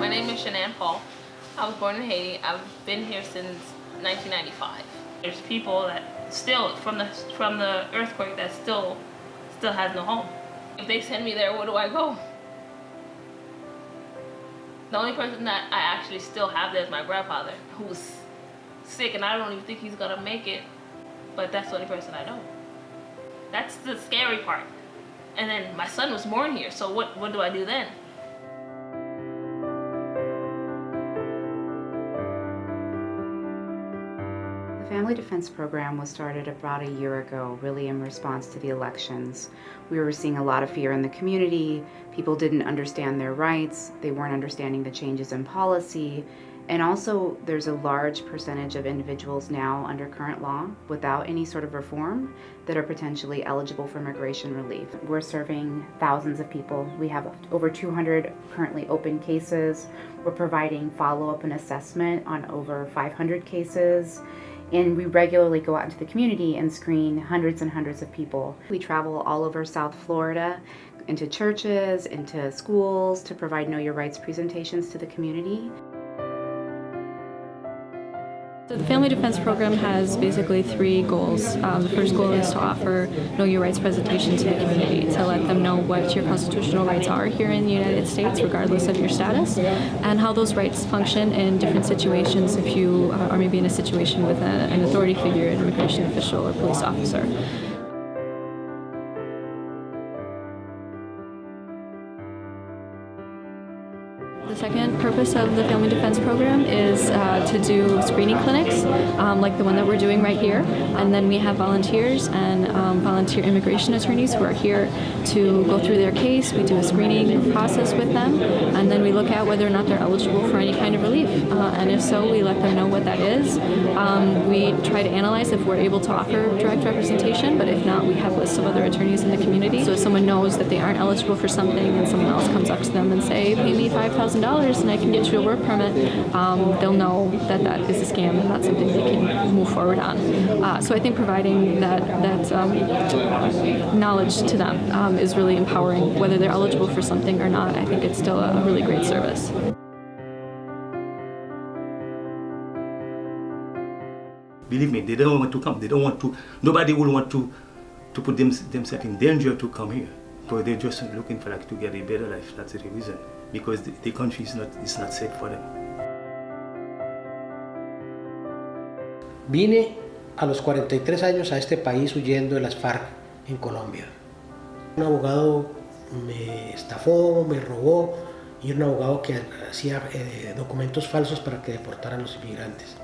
My name is CHINAN. I was born in Haiti. I've been here since 1995. There's people that still, from the earthquake, that still has no home. If they send me there, where do I go? The only person that I actually still have there is my grandfather, who's sick, and I don't even think he's gonna make it. But that's the only person I know. That's the scary part. And then my son was born here, so what do I do then? The Family Defense Program was started about a year ago, really in response to the elections. We were seeing a lot of fear in the community. People didn't understand their rights. They weren't understanding the changes in policy. And also, there's a large percentage of individuals now under current law without any sort of reform that are potentially eligible for immigration relief. We're serving thousands of people. We have over 200 currently open cases. We're providing follow-up and assessment on over 500 cases. And we regularly go out into the community and screen hundreds and hundreds of people. We travel all over South Florida, into churches, into schools, to provide Know Your Rights presentations to the community. So the Family Defense Program has basically three goals. The first goal is to offer Know Your Rights presentation to the community, to let them know what your constitutional rights are here in the United States, regardless of your status, and how those rights function in different situations if you are maybe in a situation with an authority figure, an immigration official, or police officer. The second purpose of the Family Defense Program is to do screening clinics, like the one that we're doing right here. And then we have volunteers and volunteer immigration attorneys who are here to go through their case. We do a screening process with them, and then we look at whether or not they're eligible for any kind of relief. And if so, we let them know what that is. We try to analyze if we're able to offer direct representation, but if not, we have lists of other attorneys in the community. So if someone knows that they aren't eligible for something and someone else comes up to them and say, pay me $5,000 and I can get you a work permit, they'll know that that is a scam and that's something they can move forward on. So I think providing that knowledge to them is really empowering. Whether they're eligible for something or not, I think it's still a really great service. Believe me, they don't want to come. They don't want to. Nobody will want to put themselves in danger to come here. But they're just looking for to get a better life. That's the reason. Because the country is not safe for them. Vine a los 43 años a este país huyendo de las FARC en Colombia. Un abogado me estafó, me robó, y era un abogado que hacía documentos falsos para que deportaran a los inmigrantes.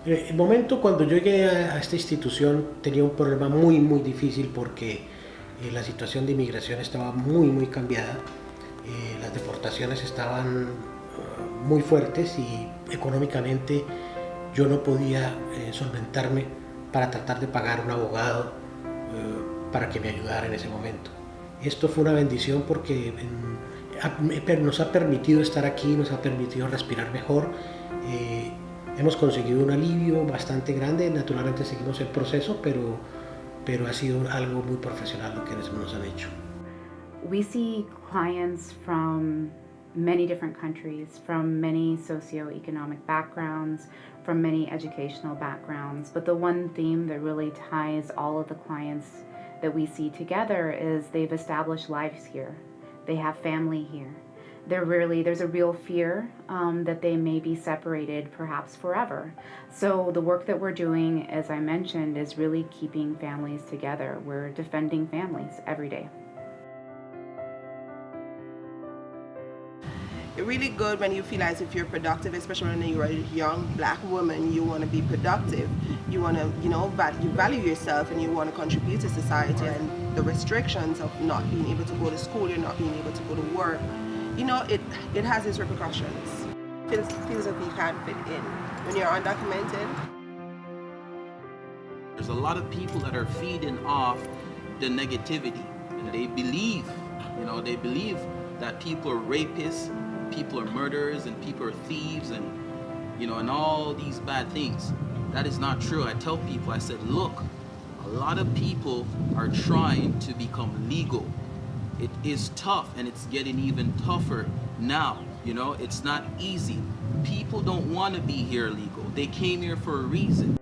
El momento cuando yo llegué a esta institución tenía un problema muy difícil porque la situación de inmigración estaba muy cambiada. Las deportaciones estaban muy fuertes y económicamente yo no podía solventarme para tratar de pagar un abogado para que me ayudara en ese momento. Esto fue una bendición porque nos ha permitido estar aquí, nos ha permitido respirar mejor. Hemos conseguido un alivio bastante grande, naturalmente seguimos el proceso, pero ha sido algo muy profesional lo que nos han hecho. We see clients from many different countries, from many socioeconomic backgrounds, from many educational backgrounds, but the one theme that really ties all of the clients that we see together is they've established lives here. They have family here. There's a real fear that they may be separated perhaps forever. So the work that we're doing, as I mentioned, is really keeping families together. We're defending families every day. It's really good when you feel as if you're productive, especially when you're a young black woman. You want to be productive. You want to, you value yourself and you want to contribute to society. And the restrictions of not being able to go to school, you're not being able to go to work, it has its repercussions. It feels like you can't fit in when you're undocumented. There's a lot of people that are feeding off the negativity, and they believe that people are rapists, people are murderers, and people are thieves, and and all these bad things. That is not true. I tell people, I said, look, a lot of people are trying to become legal. it is tough, and it's getting even tougher now. You know, it's not easy. People don't want to be here legal. They came here for a reason.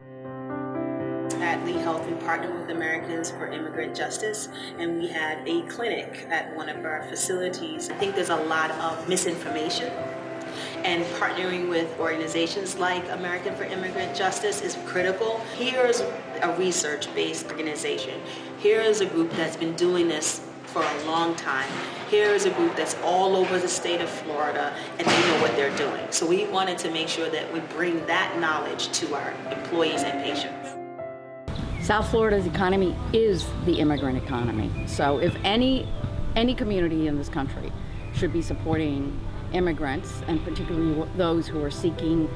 At Lee Health, we partnered with Americans for Immigrant Justice, and we had a clinic at one of our facilities. I think there's a lot of misinformation, and partnering with organizations like American for Immigrant Justice is critical. Here's a research-based organization. Here is a group that's been doing this for a long time. Here is a group that's all over the state of Florida, and they know what they're doing. So we wanted to make sure that we bring that knowledge to our employees and patients. South Florida's economy is the immigrant economy. So if any community in this country should be supporting immigrants, and particularly those who are seeking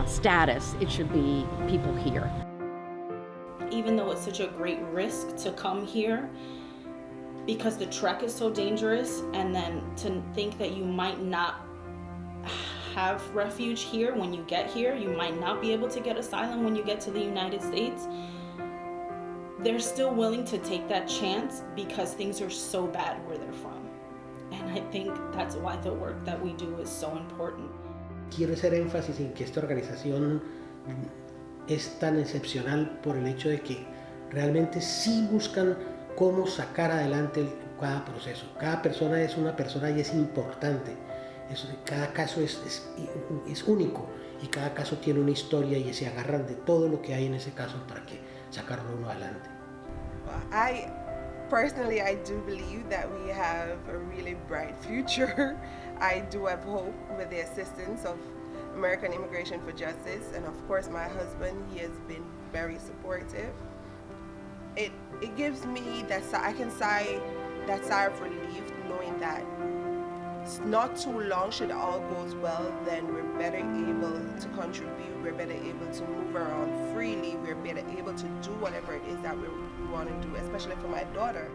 status, it should be people here. Even though it's such a great risk to come here, because the trek is so dangerous, and then to think that you might not have refuge here when you get here, you might not be able to get asylum when you get to the United States, they're still willing to take that chance because things are so bad where they're from. And I think that's why the work that we do is so important. Quiero hacer énfasis en que esta organización es tan excepcional por el hecho de que realmente sí buscan cómo sacar adelante cada proceso. Cada persona es una persona y es importante. Cada caso es único, y cada caso tiene una historia, y se agarran de todo lo que hay en ese caso para que sacarlo uno adelante. Personally, I do believe that we have a really bright future. I do have hope with the assistance of American Immigration for Justice, and of course my husband, he has been very supportive. It gives me that I can sigh that sigh of relief, knowing that it's not too long, should all goes well, then we're better able to contribute, we're better able to move around freely, we're better able to do whatever it is that we want to do, especially for my daughter.